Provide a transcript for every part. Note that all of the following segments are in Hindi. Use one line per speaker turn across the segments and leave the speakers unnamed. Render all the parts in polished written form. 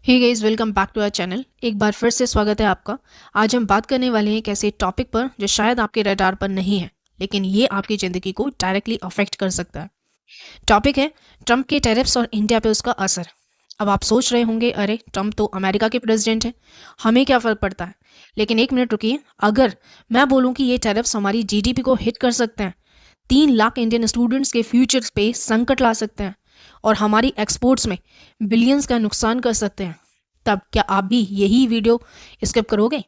Hey guys, welcome back to our channel. एक बार फिर से स्वागत है आपका। आज हम बात करने वाले हैं एक ऐसे टॉपिक पर जो शायद आपके रडार पर नहीं है, लेकिन ये आपकी ज़िंदगी को डायरेक्टली अफेक्ट कर सकता है। टॉपिक है ट्रंप के टैरिफ्स और इंडिया पे उसका असर। अब आप सोच रहे होंगे, अरे ट्रंप तो अमेरिका के प्रेसिडेंट हैं, हमें क्या फ़र्क पड़ता है। लेकिन एक मिनट रुकिए। अगर मैं बोलूँ कि ये टैरिफ्स हमारी जीडीपी को हिट कर सकते हैं, 3 लाख इंडियन स्टूडेंट्स के फ्यूचर्स पे संकट ला सकते हैं और हमारी एक्सपोर्ट्स में बिलियंस का नुकसान कर सकते हैं, तब क्या आप भी यही वीडियो स्किप करोगे?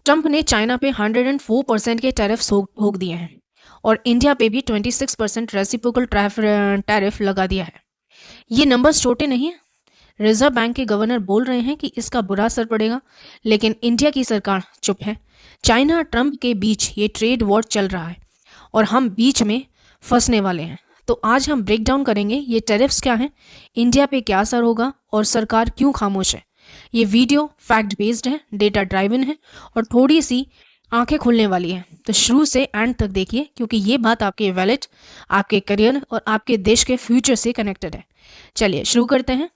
ट्रंप ने चाइना पे 104% के टैरिफ्स रोक दिए हैं और इंडिया पे भी 26% रेसिप्रोकल टैरिफ लगा दिया है। ये नंबर्स छोटे नहीं हैं। रिजर्व बैंक के गवर्नर बोल रहे हैं कि इसका बुरा असर पड़ेगा, लेकिन इंडिया की सरकार चुप है। चाइना और ट्रंप के बीच ये ट्रेड वॉर चल रहा है और हम बीच में फंसने वाले हैं। तो आज हम ब्रेक डाउन करेंगे ये टैरिफ्स क्या हैं, इंडिया पे क्या असर होगा और सरकार क्यों खामोश है। ये वीडियो फैक्ट बेस्ड है, डेटा ड्राइवन है और थोड़ी सी आंखें खुलने वाली है। तो शुरू से एंड तक देखिए, क्योंकि ये बात आपके वैलेट, आपके करियर और आपके देश के फ्यूचर से कनेक्टेड है। चलिए शुरू करते हैं।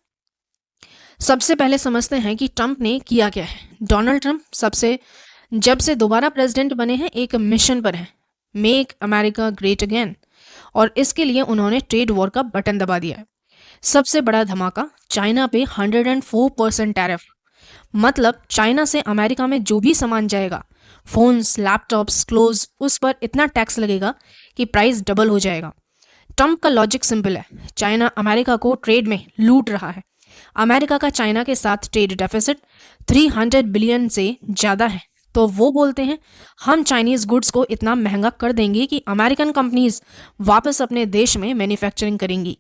सबसे पहले समझते हैं कि ट्रंप ने किया क्या है। डोनाल्ड ट्रंप जब से दोबारा प्रेसिडेंट बने हैं, एक मिशन पर है, मेक अमेरिका ग्रेट अगेन, और इसके लिए उन्होंने ट्रेड वॉर का बटन दबा दिया है। सबसे बड़ा धमाका, चाइना पे 104% टैरिफ। मतलब चाइना से अमेरिका में जो भी सामान जाएगा, फोन्स, लैपटॉप्स, क्लोथ्स, उस पर इतना टैक्स लगेगा कि प्राइस डबल हो जाएगा। ट्रंप का लॉजिक सिंपल है, चाइना अमेरिका को ट्रेड में लूट रहा है। अमेरिका का चाइना के साथ ट्रेड डेफिसिट 300 बिलियन से ज़्यादा है, तो वो बोलते हैं हम चाइनीज़ गुड्स को इतना महंगा कर देंगे कि अमेरिकन कंपनीज वापस अपने देश में मैन्युफैक्चरिंग करेंगी।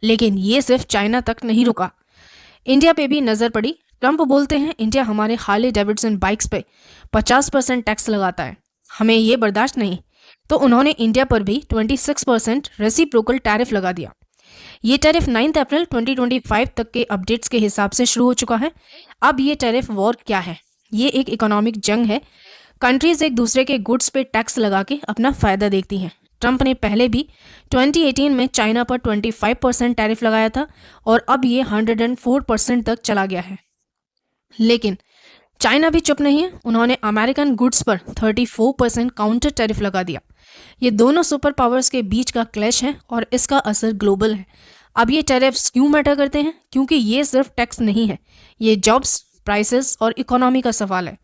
लेकिन ये सिर्फ चाइना तक नहीं रुका, इंडिया पे भी नज़र पड़ी। ट्रंप बोलते हैं इंडिया हमारे हार्ले डेविडसन बाइक्स पे 50% टैक्स लगाता है, हमें ये बर्दाश्त नहीं। तो उन्होंने इंडिया पर भी 26% रेसिप्रोकल टैरिफ लगा दिया। ये टैरिफ 9 अप्रैल 2025 तक के अपडेट्स के हिसाब से शुरू हो चुका है। अब ये टैरिफ वॉर क्या है? ये एक इकोनॉमिक जंग है। कंट्रीज एक दूसरे के गुड्स पे टैक्स लगा के अपना फ़ायदा देखती हैं। ट्रंप ने पहले भी 2018 में चाइना पर 25% टैरिफ लगाया था और अब ये 104% तक चला गया है। लेकिन चाइना भी चुप नहीं है, उन्होंने अमेरिकन गुड्स पर 34% काउंटर टैरिफ लगा दिया। ये दोनों सुपर पावर्स के बीच का क्लैश है और इसका असर ग्लोबल है। अब ये टैरिफ्स क्यों मैटर करते हैं? क्योंकि ये सिर्फ टैक्स नहीं है, ये जॉब्स, प्राइसेस और इकोनॉमी का सवाल है।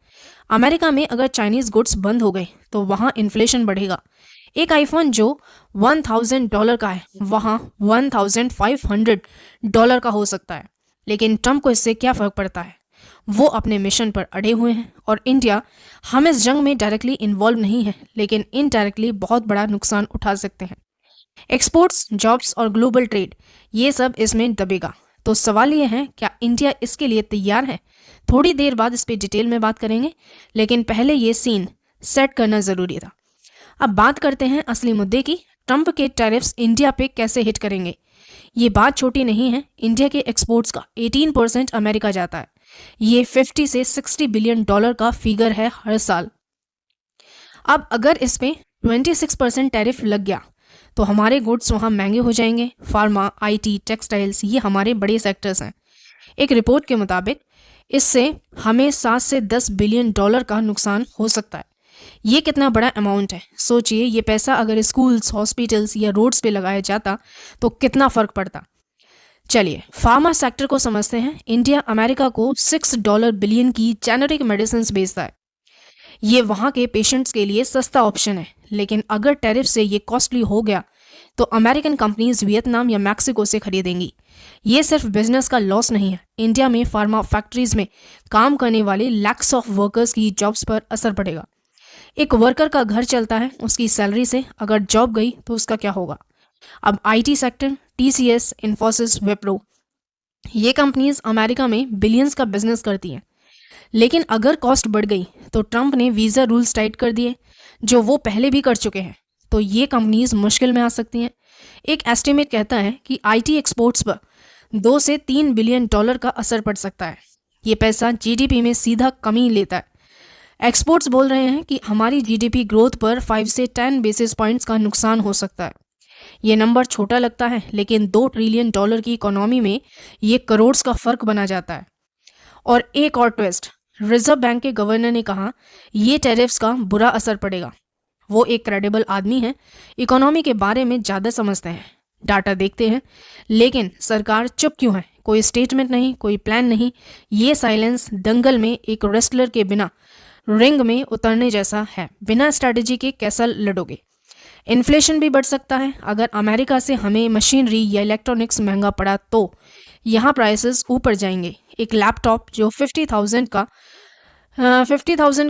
अमेरिका में अगर चाइनीज़ गुड्स बंद हो गए तो वहाँ इन्फ्लेशन बढ़ेगा। एक आईफोन जो $1000 का है वहाँ $1500 का हो सकता है। लेकिन ट्रंप को इससे क्या फ़र्क पड़ता है? वो अपने मिशन पर अड़े हुए हैं और इंडिया, हम इस जंग में डायरेक्टली इन्वॉल्व नहीं है, लेकिन इनडायरेक्टली बहुत बड़ा नुकसान उठा सकते हैं। एक्सपोर्ट्स, जॉब्स और ग्लोबल ट्रेड, ये सब इसमें दबेगा। तो सवाल ये है, क्या इंडिया इसके लिए तैयार है? थोड़ी देर बाद इस पर डिटेल में बात करेंगे, लेकिन पहले ये सीन सेट करना ज़रूरी था। अब बात करते हैं असली मुद्दे की, ट्रंप के टैरिफ्स इंडिया पे कैसे हिट करेंगे। ये बात छोटी नहीं है। इंडिया के एक्सपोर्ट्स का 18% अमेरिका जाता है। ये 50 से 60 बिलियन डॉलर का फिगर है हर साल। अब अगर इस पे 26% टैरिफ लग गया तो हमारे गुड्स वहाँ महंगे हो जाएंगे। फार्मा, आईटी, टेक्सटाइल्स, ये हमारे बड़े सेक्टर्स हैं। एक रिपोर्ट के मुताबिक इससे हमें 7 से 10 बिलियन डॉलर का नुकसान हो सकता है। ये कितना बड़ा अमाउंट है, सोचिए। ये पैसा अगर स्कूल्स, हॉस्पिटल्स या रोड्स पे लगाया जाता तो कितना फ़र्क पड़ता। चलिए फार्मा सेक्टर को समझते हैं। इंडिया अमेरिका को $6 बिलियन की जेनेरिक मेडिसिन बेचता है। ये वहाँ के पेशेंट्स के लिए सस्ता ऑप्शन है। लेकिन अगर टैरिफ से ये कॉस्टली हो गया तो अमेरिकन कंपनीज वियतनाम या मैक्सिको से खरीदेंगी। ये सिर्फ बिजनेस का लॉस नहीं है, इंडिया में फार्मा फैक्ट्रीज में काम करने वाले लैक्स ऑफ वर्कर्स की जॉब्स पर असर पड़ेगा। एक वर्कर का घर चलता है उसकी सैलरी से, अगर जॉब गई तो उसका क्या होगा। अब IT sector, TCS, Infosys, Wipro, ये कंपनीज अमेरिका में बिलियंस का बिजनेस करती हैं। लेकिन अगर कॉस्ट बढ़ गई तो ट्रंप ने वीज़ा रूल्स टाइट कर दिए, जो वो पहले भी कर चुके हैं, तो ये कंपनीज मुश्किल में आ सकती हैं। एक एस्टिमेट कहता है कि आईटी एक्सपोर्ट्स पर 2 से 3 बिलियन डॉलर का असर पड़ सकता है। ये पैसा जीडीपी में सीधा कमी लेता है। एक्सपर्ट्स बोल रहे हैं कि हमारी जीडीपी ग्रोथ पर 5 से 10 बेसिस पॉइंट्स का नुकसान हो सकता है। ये नंबर छोटा लगता है, लेकिन $2 ट्रिलियन की इकोनॉमी में ये करोड़ का फर्क बना जाता है। और एक और ट्विस्ट, रिजर्व बैंक के गवर्नर ने कहा ये टैरिफ्स का बुरा असर पड़ेगा। वो एक क्रेडिबल आदमी है, इकोनॉमी के बारे में ज़्यादा समझते हैं, डाटा देखते हैं। लेकिन सरकार चुप क्यों है? कोई स्टेटमेंट नहीं, कोई प्लान नहीं। ये साइलेंस दंगल में एक रेसलर के बिना रिंग में उतरने जैसा है। बिना स्ट्रैटेजी के कैसा लड़ोगे? इन्फ्लेशन भी बढ़ सकता है। अगर अमेरिका से हमें मशीनरी या इलेक्ट्रॉनिक्स महंगा पड़ा तो यहाँ प्राइसेस ऊपर जाएंगे। एक लैपटॉप जो 50,000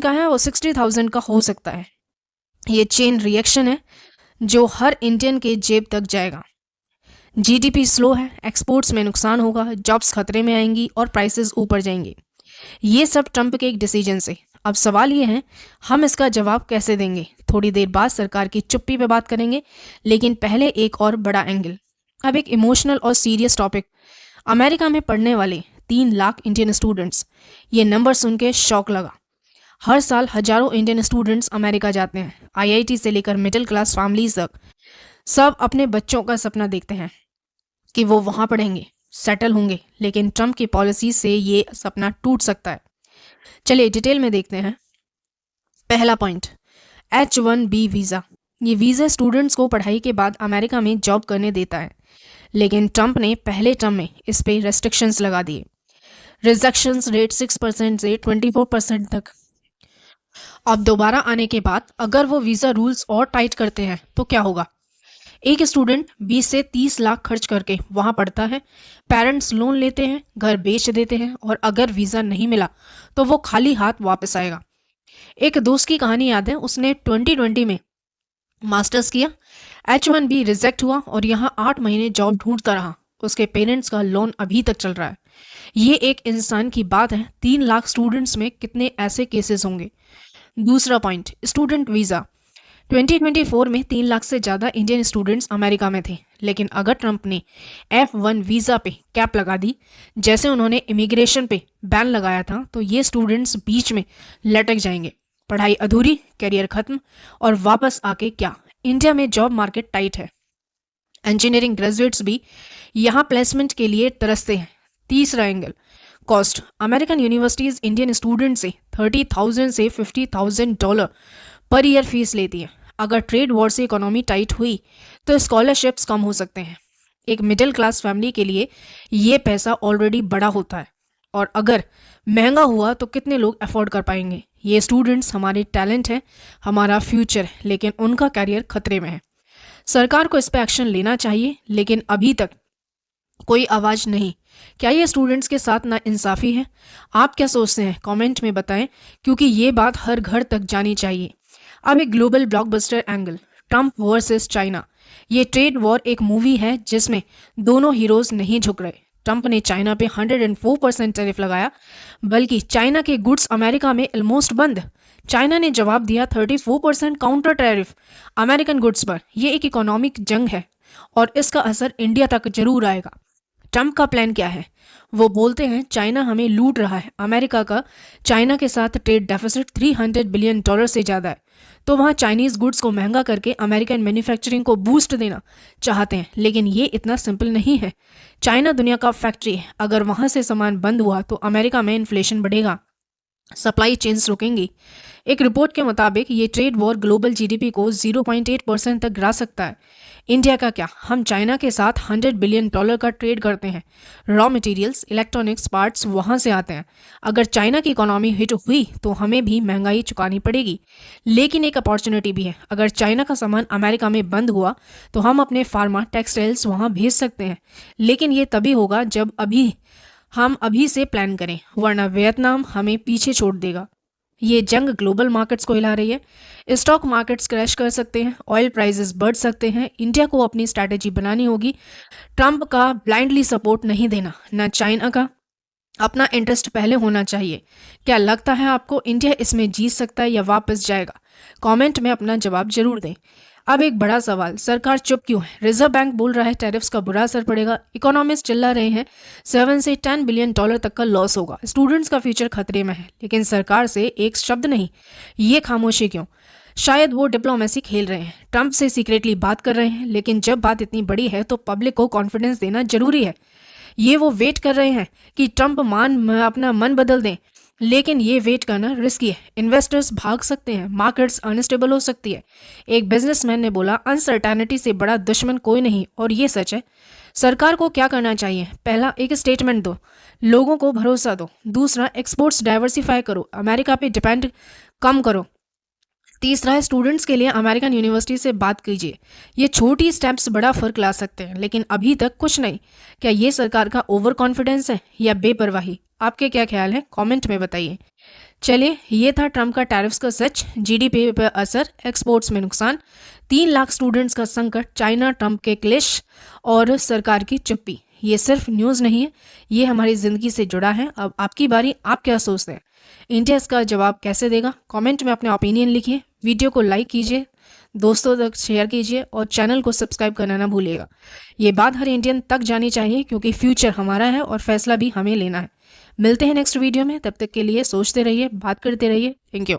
का है वो 60,000 का हो सकता है। ये चेन रिएक्शन है जो हर इंडियन के जेब तक जाएगा। जीडीपी स्लो है, एक्सपोर्ट्स में नुकसान होगा, जॉब्स खतरे में आएंगी और प्राइसेस ऊपर जाएंगे। ये सब ट्रंप के एक डिसीजन से। अब सवाल ये है, हम इसका जवाब कैसे देंगे? थोड़ी देर बाद सरकार की चुप्पी पे बात करेंगे, लेकिन पहले एक और बड़ा एंगल। अब एक इमोशनल और सीरियस टॉपिक। अमेरिका में पढ़ने वाले 3 लाख इंडियन स्टूडेंट्स, ये नंबर सुन के शौक लगा। हर साल हजारों इंडियन स्टूडेंट्स अमेरिका जाते हैं, आईआईटी से लेकर मिडिल क्लास फैमिलीज तक। सब अपने बच्चों का सपना देखते हैं कि वो वहाँ पढ़ेंगे, सेटल होंगे, लेकिन ट्रंप की पॉलिसी से ये सपना टूट सकता है। चलिए डिटेल में देखते हैं। पहला पॉइंट, H-1B वीज़ा। ये वीज़ा स्टूडेंट्स को पढ़ाई के बाद अमेरिका में जॉब करने देता है, लेकिन ट्रंप ने पहले टर्म में इस पे रेस्ट्रिक्शंस लगा दिए। रिजेक्शंस रेट 6% से 24% तक। अब दोबारा आने के बाद अगर वो वीज़ा रूल्स और टाइट करते हैं तो क्या होगा? एक स्टूडेंट 20 से 30 लाख खर्च करके वहाँ पढ़ता है, पेरेंट्स लोन लेते हैं, घर बेच देते हैं, और अगर वीज़ा नहीं मिला तो वो खाली हाथ वापस आएगा। एक दोस्त की कहानी याद है, उसने 2020 में मास्टर्स किया, H-1B रिजेक्ट हुआ और यहाँ 8 महीने जॉब ढूंढता रहा। उसके पेरेंट्स का लोन अभी तक चल रहा है। ये एक इंसान की बात है। 3 लाख स्टूडेंट्स में कितने ऐसे केसेस होंगे? दूसरा पॉइंट, स्टूडेंट वीज़ा। 2024 में 3 लाख से ज़्यादा इंडियन स्टूडेंट्स अमेरिका में थे, लेकिन अगर ट्रंप ने F-1 वीज़ा पे कैप लगा दी, जैसे उन्होंने इमिग्रेशन पे बैन लगाया था, तो ये स्टूडेंट्स बीच में लटक जाएंगे। पढ़ाई अधूरी, करियर खत्म, और वापस आके क्या? इंडिया में जॉब मार्केट टाइट है, इंजीनियरिंग ग्रेजुएट्स भी यहाँ प्लेसमेंट के लिए तरसते हैं। तीसरा angle, cost. American universities Indian student से $30,000 से $50,000 पर ईयर फीस लेती है। अगर ट्रेड वॉर से इकोनॉमी टाइट हुई तो स्कॉलरशिप्स कम हो सकते हैं। एक मिडिल क्लास फैमिली के लिए ये पैसा ऑलरेडी बड़ा होता है, और अगर महंगा हुआ तो कितने लोग अफोर्ड कर पाएंगे? ये स्टूडेंट्स हमारे टैलेंट है, हमारा फ्यूचर है, लेकिन उनका कैरियर खतरे में है। सरकार को इस पर एक्शन लेना चाहिए, लेकिन अभी तक कोई आवाज़ नहीं। क्या ये स्टूडेंट्स के साथ ना इंसाफ़ी है? आप क्या सोचते हैं? कमेंट में बताएं, क्योंकि ये बात हर घर तक जानी चाहिए। अब एक global blockbuster angle, Trump versus China. ये ट्रेड वॉर एक मूवी है जिसमें दोनों हीरोज नहीं झुक रहे। ट्रंप ने चाइना पे 104% टैरिफ लगाया, बल्कि चाइना के गुड्स अमेरिका में ऑलमोस्ट बंद। चाइना ने जवाब दिया 34% काउंटर टैरिफ अमेरिकन गुड्स पर। यह एक इकोनॉमिक जंग है और इसका असर इंडिया तक जरूर आएगा। ट्रंप का प्लान क्या है? वो बोलते हैं चाइना हमें लूट रहा है। अमेरिका का चाइना के साथ ट्रेड डेफिसिट $300 बिलियन से ज़्यादा है, तो वहाँ चाइनीज़ गुड्स को महंगा करके अमेरिकन मैन्युफैक्चरिंग को बूस्ट देना चाहते हैं। लेकिन ये इतना सिंपल नहीं है। चाइना दुनिया का फैक्ट्री है, अगर वहाँ से सामान बंद हुआ तो अमेरिका में इन्फ्लेशन बढ़ेगा, सप्लाई चेन्स रुकेंगी। एक रिपोर्ट के मुताबिक ये ट्रेड वॉर ग्लोबल जीडीपी को 0.8% तक गिरा सकता है। इंडिया का क्या? हम चाइना के साथ $100 बिलियन का ट्रेड करते हैं। रॉ मटेरियल्स, इलेक्ट्रॉनिक्स पार्ट्स वहाँ से आते हैं। अगर चाइना की इकोनॉमी हिट हुई तो हमें भी महंगाई चुकानी पड़ेगी। लेकिन एक अपॉर्चुनिटी भी है, अगर चाइना का सामान अमेरिका में बंद हुआ तो हम अपने फार्मा टेक्सटाइल्स वहाँ भेज सकते हैं। लेकिन ये तभी होगा जब हम अभी से प्लान करें, वरना वियतनाम हमें पीछे छोड़ देगा। ये जंग ग्लोबल मार्केट्स को हिला रही है। स्टॉक मार्केट्स क्रैश कर सकते हैं, ऑयल प्राइसेस बढ़ सकते हैं। इंडिया को अपनी स्ट्रैटेजी बनानी होगी। ट्रंप का ब्लाइंडली सपोर्ट नहीं देना, ना चाइना का। अपना इंटरेस्ट पहले होना चाहिए। क्या लगता है आपको इंडिया इसमें जीत सकता है या वापस जाएगा? कमेंट में अपना जवाब जरूर दें। अब एक बड़ा सवाल, सरकार चुप क्यों है? रिजर्व बैंक बोल रहा है टैरिफ्स का बुरा असर पड़ेगा। इकोनॉमिस्ट चिल्ला रहे हैं 7 से $10 बिलियन तक का लॉस होगा। स्टूडेंट्स का फ्यूचर खतरे में है, लेकिन सरकार से एक शब्द नहीं। ये खामोशी क्यों? शायद वो डिप्लोमेसी खेल रहे हैं, ट्रंप से सीक्रेटली बात कर रहे हैं। लेकिन जब बात इतनी बड़ी है तो पब्लिक को कॉन्फिडेंस देना जरूरी है। ये वो वेट कर रहे हैं कि ट्रंप अपना मन बदल दें, लेकिन ये वेट करना रिस्की है। इन्वेस्टर्स भाग सकते हैं, मार्केट्स अनस्टेबल हो सकती है। एक बिजनेसमैन ने बोला, अनसर्टेनिटी से बड़ा दुश्मन कोई नहीं, और ये सच है। सरकार को क्या करना चाहिए? पहला, एक स्टेटमेंट दो, लोगों को भरोसा दो। दूसरा, एक्सपोर्ट्स डाइवर्सिफाई करो, अमेरिका पे डिपेंड कम करो। तीसरा है, स्टूडेंट्स के लिए अमेरिकन यूनिवर्सिटी से बात कीजिए। ये छोटी स्टेप्स बड़ा फर्क ला सकते हैं, लेकिन अभी तक कुछ नहीं। क्या ये सरकार का ओवर कॉन्फिडेंस है या बेपरवाही? आपके क्या ख्याल है? कमेंट में बताइए। चलिए, ये था ट्रंप का टैरिफ्स का सच, जीडीपी पर असर, एक्सपोर्ट्स में नुकसान, 3 लाख स्टूडेंट्स का संकट, चाइना ट्रंप के क्लेश और सरकार की चुप्पी। ये सिर्फ न्यूज़ नहीं है, ये हमारी ज़िंदगी से जुड़ा है। अब आपकी बारी, आप क्या सोचते हैं? इंडिया इसका जवाब कैसे देगा? कमेंट में अपने ओपिनियन लिखिए, वीडियो को लाइक कीजिए, दोस्तों तक शेयर कीजिए और चैनल को सब्सक्राइब करना ना भूलिएगा। ये बात हर इंडियन तक जानी चाहिए, क्योंकि फ्यूचर हमारा है और फैसला भी हमें लेना है। मिलते हैं नेक्स्ट वीडियो में, तब तक के लिए सोचते रहिए, बात करते रहिए। Thank you.